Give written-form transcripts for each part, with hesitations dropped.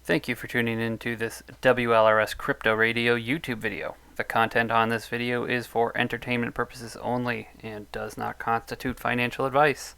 Thank you for tuning in to this WLRS Crypto Radio YouTube video. The content on this video is for entertainment purposes only and does not constitute financial advice.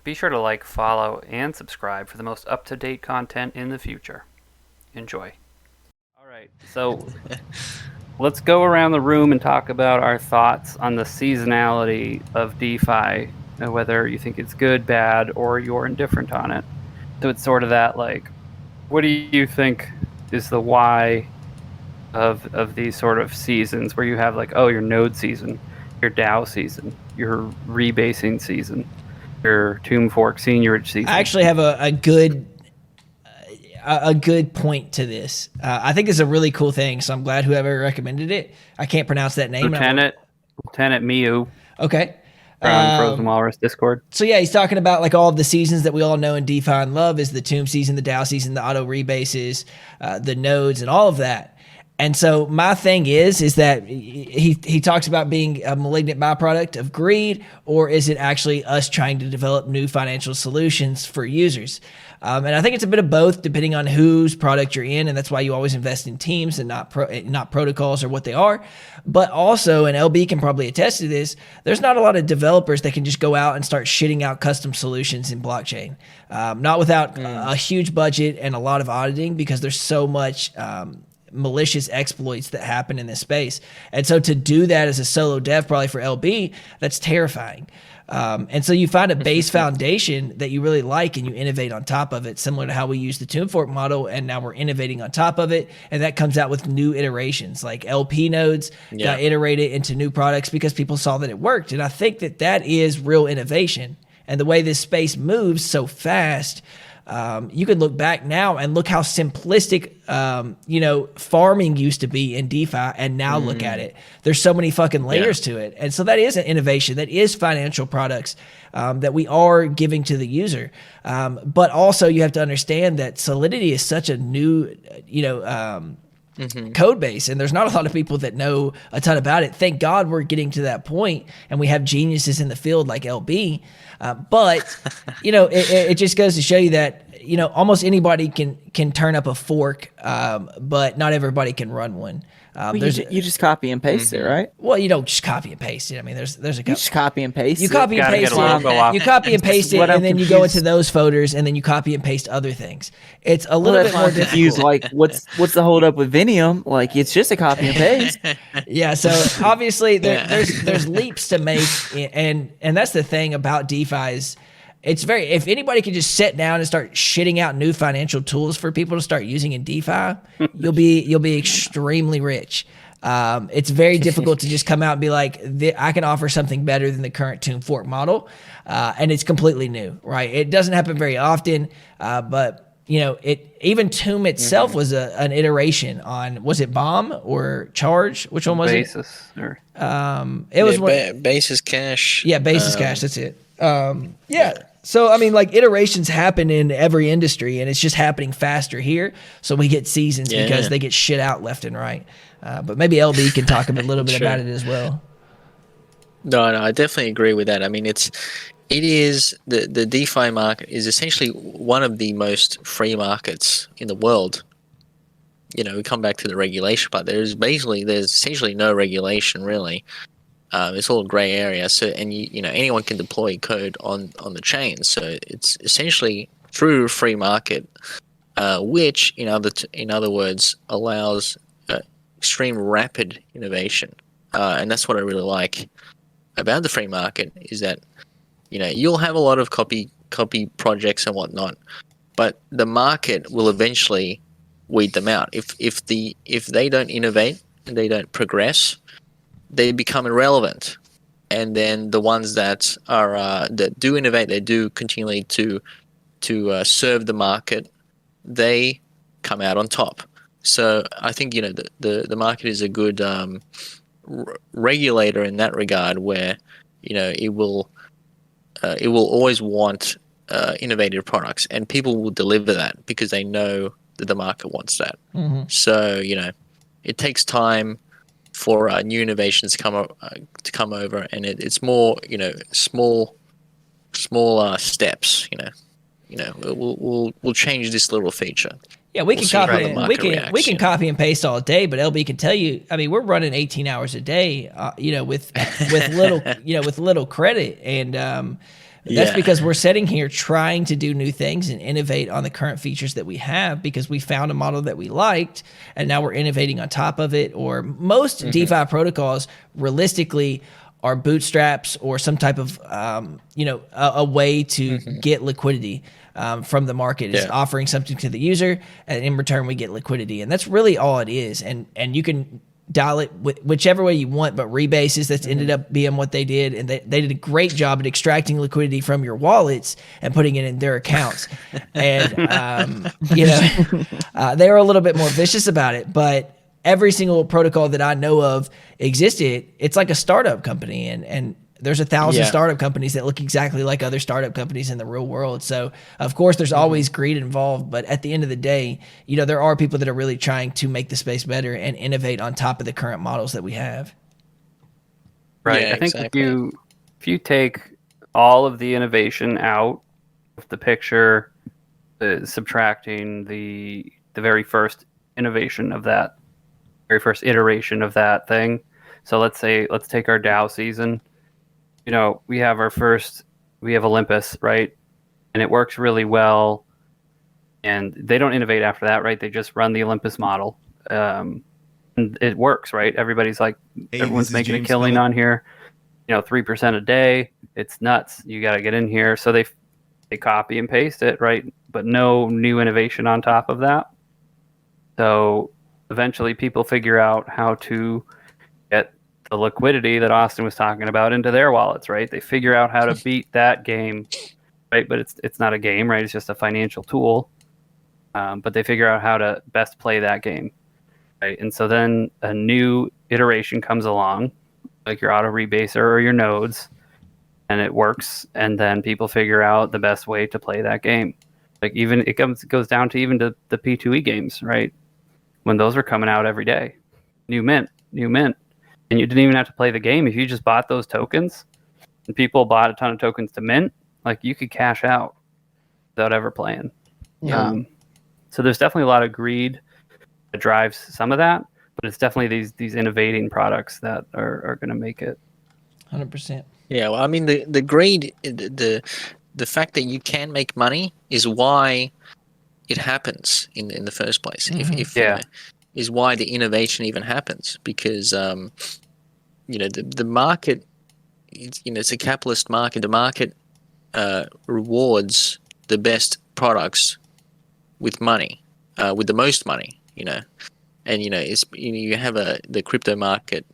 Be sure to like, follow, and subscribe for the most up-to-date content in the future. Enjoy. Alright, so let's go around the room and talk about our thoughts on the seasonality of DeFi, whether you think it's good, bad, or you're indifferent on it. So it's sort of that, like, what do you think is the why of these sort of seasons where you have like, oh, your node season, your DAO season, your rebasing season, your tomb fork seniorage season? I actually have a good point to this. I think it's a really cool thing, so I'm glad whoever recommended it. I can't pronounce that name. Lieutenant Miu. Okay. On Frozen Walrus Discord. So yeah, he's talking about like all of the seasons that we all know in DeFi and love is the tomb season, the DAO season, the auto rebases, the nodes, and all of that. And so my thing is that he talks about being a malignant byproduct of greed, or is it actually us trying to develop new financial solutions for users? And I think it's a bit of both, depending on whose product you're in, and that's why you always invest in teams and not protocols or what they are. But also, and LB can probably attest to this, there's not a lot of developers that can just go out and start shitting out custom solutions in blockchain, not without a huge budget and a lot of auditing, because there's so much malicious exploits that happen in this space. And so to do that as a solo dev, probably for LB, that's terrifying. And so you find a base foundation that you really like and you innovate on top of it, similar to how we use the tomb fork model, and now we're innovating on top of it, and that comes out with new iterations. Like LP nodes got iterated into new products because people saw that it worked. And I think that is real innovation. And the way this space moves so fast, you can look back now and look how simplistic, farming used to be in DeFi, and now look at it. There's so many fucking layers to it. And so that is an innovation. That is financial products that we are giving to the user. But also you have to understand that Solidity is such a new, code base, and there's not a lot of people that know a ton about it. Thank God we're getting to that point, and we have geniuses in the field like LB. But it just goes to show you that almost anybody can turn up a fork, but not everybody can run one. You just copy and paste it, right? Well, you don't just copy and paste it. I mean, there's a couple. You just copy and paste. You copy and paste it. You copy and paste it, and then you go into those folders, and then you copy and paste other things. It's a little bit more difficult. Like, what's the hold up with Vinium? Like, it's just a copy and paste. Yeah. So obviously, there's leaps to make, and that's the thing about DeFi is, it's if anybody can just sit down and start shitting out new financial tools for people to start using in DeFi, you'll be extremely rich. It's very difficult to just come out and be like, I can offer something better than the current tomb fork model, and it's completely new, right? It doesn't happen very often, but even Tomb itself was an iteration on, was it Bomb or Charge? Which one was Basis, it? Or it was Basis Cash. Yeah, Basis Cash. That's it. So, I mean, like, iterations happen in every industry, and it's just happening faster here. So we get seasons because they get shit out left and right. But maybe LB can talk a little bit about it as well. No, I definitely agree with that. I mean, it is the DeFi market is essentially one of the most free markets in the world. We come back to the regulation, but there's essentially no regulation really. It's all gray area. So, and anyone can deploy code on the chain. So it's essentially true free market, which in other words allows extreme rapid innovation. And that's what I really like about the free market, is that you'll have a lot of copy projects and whatnot, but the market will eventually weed them out. If they don't innovate and they don't progress, they become irrelevant. And then the ones that are that do innovate, they do continually to serve the market, they come out on top. So I think the market is a good regulator in that regard, where it will always want innovative products, and people will deliver that because they know that the market wants that. So it takes time for new innovations to come over, and it's more small steps. We'll change this little feature. Yeah, we We'll can see how copy the and market reacts, we can yeah. copy and paste all day, but LB can tell you. I mean, we're running 18 hours a day, with little credit, and that's Yeah. because we're sitting here trying to do new things and innovate on the current features that we have because we found a model that we liked, and now we're innovating on top of it. Or most DeFi protocols, realistically, are bootstraps or some type of a way to get liquidity from the market. Is Yeah. offering something to the user, and in return we get liquidity, and that's really all it is. And you can dial it whichever way you want, but Rebases, that's ended up being what they did, and they did a great job at extracting liquidity from your wallets and putting it in their accounts. And they were a little bit more vicious about it, but every single protocol that I know of existed. It's like a startup company, and there's 1,000 Yeah. startup companies that look exactly like other startup companies in the real world. So of course there's always greed involved, but at the end of the day, there are people that are really trying to make the space better and innovate on top of the current models that we have. Right. Yeah, I think exactly. if you take all of the innovation out of the picture, subtracting the very first innovation of that, very first iteration of that thing. So let's take our DAO season. We have Olympus, right? And it works really well. And they don't innovate after that, right? They just run the Olympus model. And it works, right? Everybody's like, Hey, everyone's this is making a James killing Phillip. on here. 3% a day. It's nuts. You got to get in here. So they copy and paste it, right? But no new innovation on top of that. So eventually people figure out how to get the liquidity that Austin was talking about into their wallets, right? They figure out how to beat that game, right? But it's not a game, right? It's just a financial tool. But they figure out how to best play that game, right? And so then a new iteration comes along, like your auto rebaser or your nodes, and it works. And then people figure out the best way to play that game. Like even it goes down to even the P2E games, right? When those were coming out every day, new mint, and you didn't even have to play the game. If you just bought those tokens, and people bought a ton of tokens to mint, like you could cash out without ever playing. Yeah. So there's definitely a lot of greed that drives some of that, but it's definitely these innovating products that are going to make it. 100%. Yeah, well, I mean, the greed, the fact that you can make money is why it happens in the first place. Yeah. Is why the innovation even happens, because the market, it's a capitalist market. The market rewards the best products with money, with the most money. And you have the crypto market.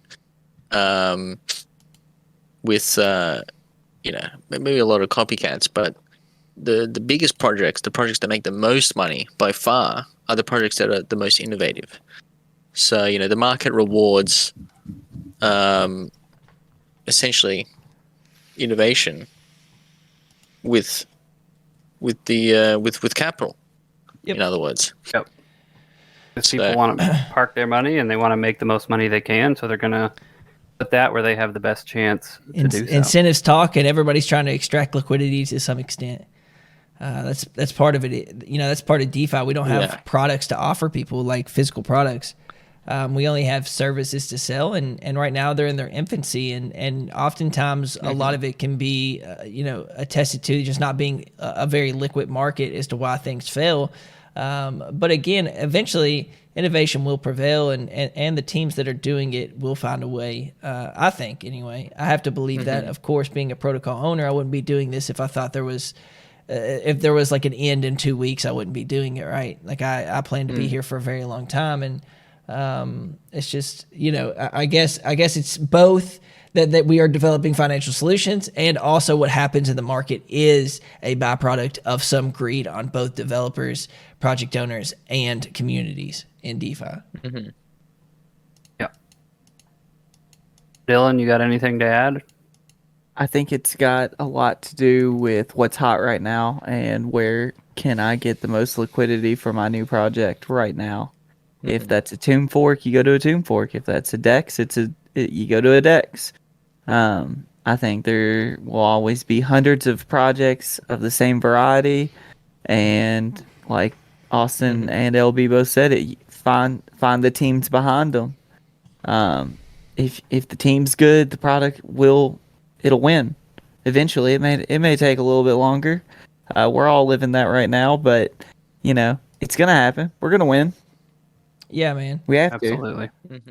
With maybe a lot of copycats, but the biggest projects, the projects that make the most money by far, are the projects that are the most innovative. So the market rewards essentially innovation with capital. Yep. In other words. Yep. Because people want to park their money and they want to make the most money they can, so they're going to put that where they have the best chance to do so. Incentives talk, and everybody's trying to extract liquidity to some extent. That's part of it. That's part of DeFi. We don't have products to offer people, like physical products. We only have services to sell, and right now they're in their infancy, and oftentimes a lot of it can be attested to just not being a very liquid market as to why things fail. But again, eventually innovation will prevail, and the teams that are doing it will find a way. I think, anyway. I have to believe that. Of course, being a protocol owner, I wouldn't be doing this if I thought there was if there was like an end in 2 weeks. I wouldn't be doing it, right? Like I plan to be here for a very long time, and it's just I guess it's both. That we are developing financial solutions, and also what happens in the market is a byproduct of some greed on both developers, project owners, and communities in DeFi. Mm-hmm. Yeah. Dylan, you got anything to add? I think it's got a lot to do with what's hot right now and where can I get the most liquidity for my new project right now. If that's a tomb fork, you go to a tomb fork. If that's a DEX, you go to a DEX. I think there will always be hundreds of projects of the same variety, and like Austin and LB both said it. Find the teams behind them. If the team's good, the product it'll win. Eventually, it may take a little bit longer. We're all living that right now, but it's gonna happen. We're gonna win. Yeah, man. We have Absolutely. to.